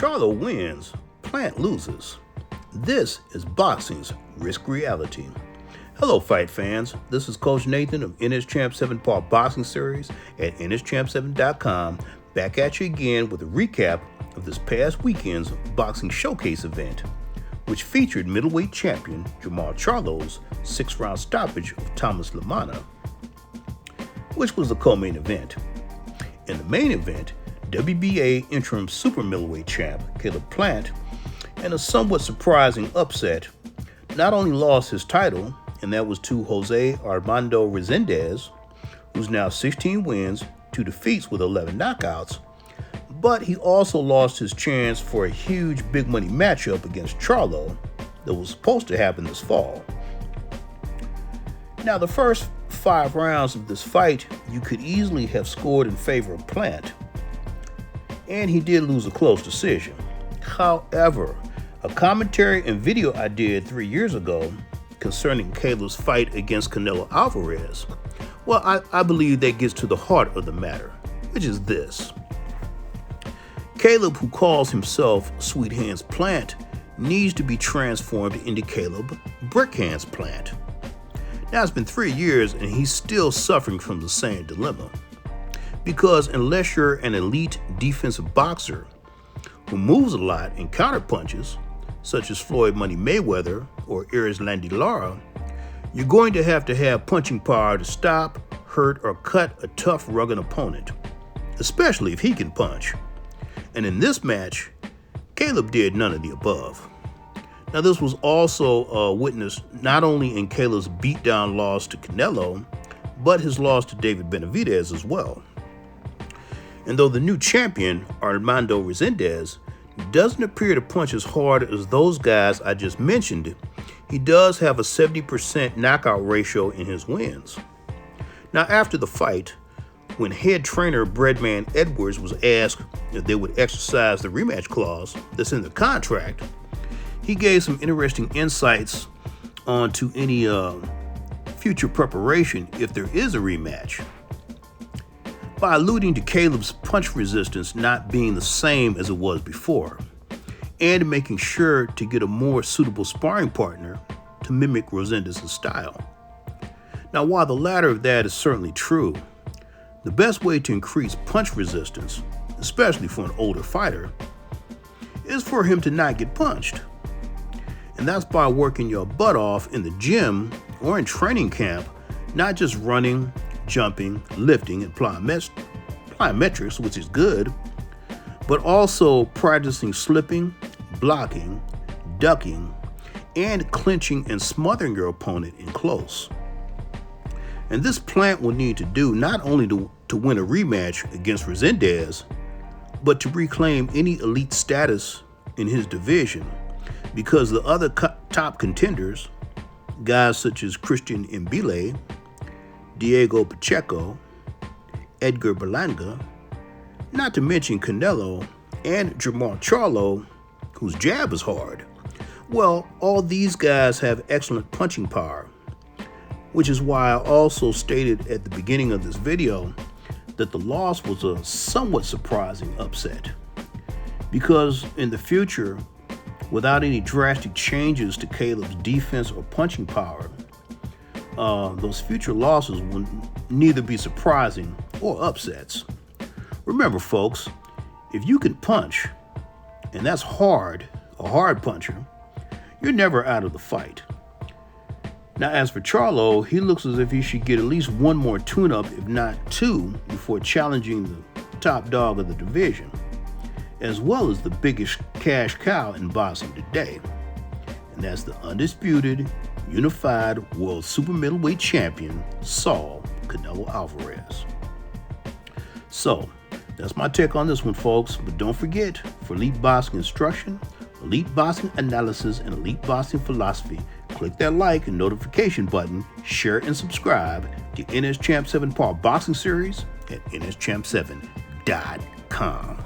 Charlo wins, Plant loses. This is boxing's risk reality. Hello, fight fans. This is Coach Nathan of NS Champ 7-part boxing series at nschamp7.com, back at you again with a recap of this past weekend's boxing showcase event, which featured middleweight champion Jermall Charlo's 6-round stoppage of Thomas LaManna, which was the co-main event. In the main event, WBA interim super middleweight champ Caleb Plant, in a somewhat surprising upset, not only lost his title, and that was to Jose Armando Resendez, who's now 16 wins, 2 defeats with 11 knockouts, but he also lost his chance for a huge big money matchup against Charlo that was supposed to happen this fall. Now, the first 5 rounds of this fight you could easily have scored in favor of Plant, and he did lose a close decision. However, a commentary and video I did 3 years ago concerning Caleb's fight against Canelo Alvarez, well, I believe that gets to the heart of the matter, which is this. Caleb, who calls himself Sweet Hands Plant, needs to be transformed into Caleb Brick Hands Plant. Now, it's been 3 years and he's still suffering from the same dilemma. Because unless you're an elite defensive boxer who moves a lot and counterpunches, such as Floyd Money Mayweather or Erislandy Lara, you're going to have punching power to stop, hurt, or cut a tough, rugged opponent, especially if he can punch. And in this match, Caleb did none of the above. Now, this was also witnessed not only in Caleb's beatdown loss to Canelo, but his loss to David Benavidez as well. And though the new champion, Armando Resendez, doesn't appear to punch as hard as those guys I just mentioned, he does have a 70% knockout ratio in his wins. Now, after the fight, when head trainer Breadman Edwards was asked if they would exercise the rematch clause that's in the contract, he gave some interesting insights onto any future preparation if there is a rematch, by alluding to Caleb's punch resistance not being the same as it was before, and making sure to get a more suitable sparring partner to mimic Resendez's style. Now, while the latter of that is certainly true, the best way to increase punch resistance, especially for an older fighter, is for him to not get punched. And that's by working your butt off in the gym or in training camp, not just running, jumping, lifting, and plyometrics, which is good, but also practicing slipping, blocking, ducking, and clinching and smothering your opponent in close. And this Plant will need to do not only to win a rematch against Resendez, but to reclaim any elite status in his division, because the other top contenders, guys such as Christian Mbile, Diego Pacheco, Edgar Berlanga, not to mention Canelo and Jermall Charlo, whose jab is hard, well, all these guys have excellent punching power, which is why I also stated at the beginning of this video that the loss was a somewhat surprising upset. Because in the future, without any drastic changes to Caleb's defense or punching power, those future losses will neither be surprising or upsets. Remember, folks, if you can punch, and that's hard, a hard puncher, you're never out of the fight. Now, as for Charlo, he looks as if he should get at least one more tune-up, if not 2, before challenging the top dog of the division, as well as the biggest cash cow in boxing today. And that's the undisputed, unified world super middleweight champion, Saul Canelo Alvarez. So, that's my take on this one, folks. But don't forget, for elite boxing instruction, elite boxing analysis, and elite boxing philosophy, click that like and notification button, share and subscribe to NS Champ 7-part boxing series at nschamp7.com.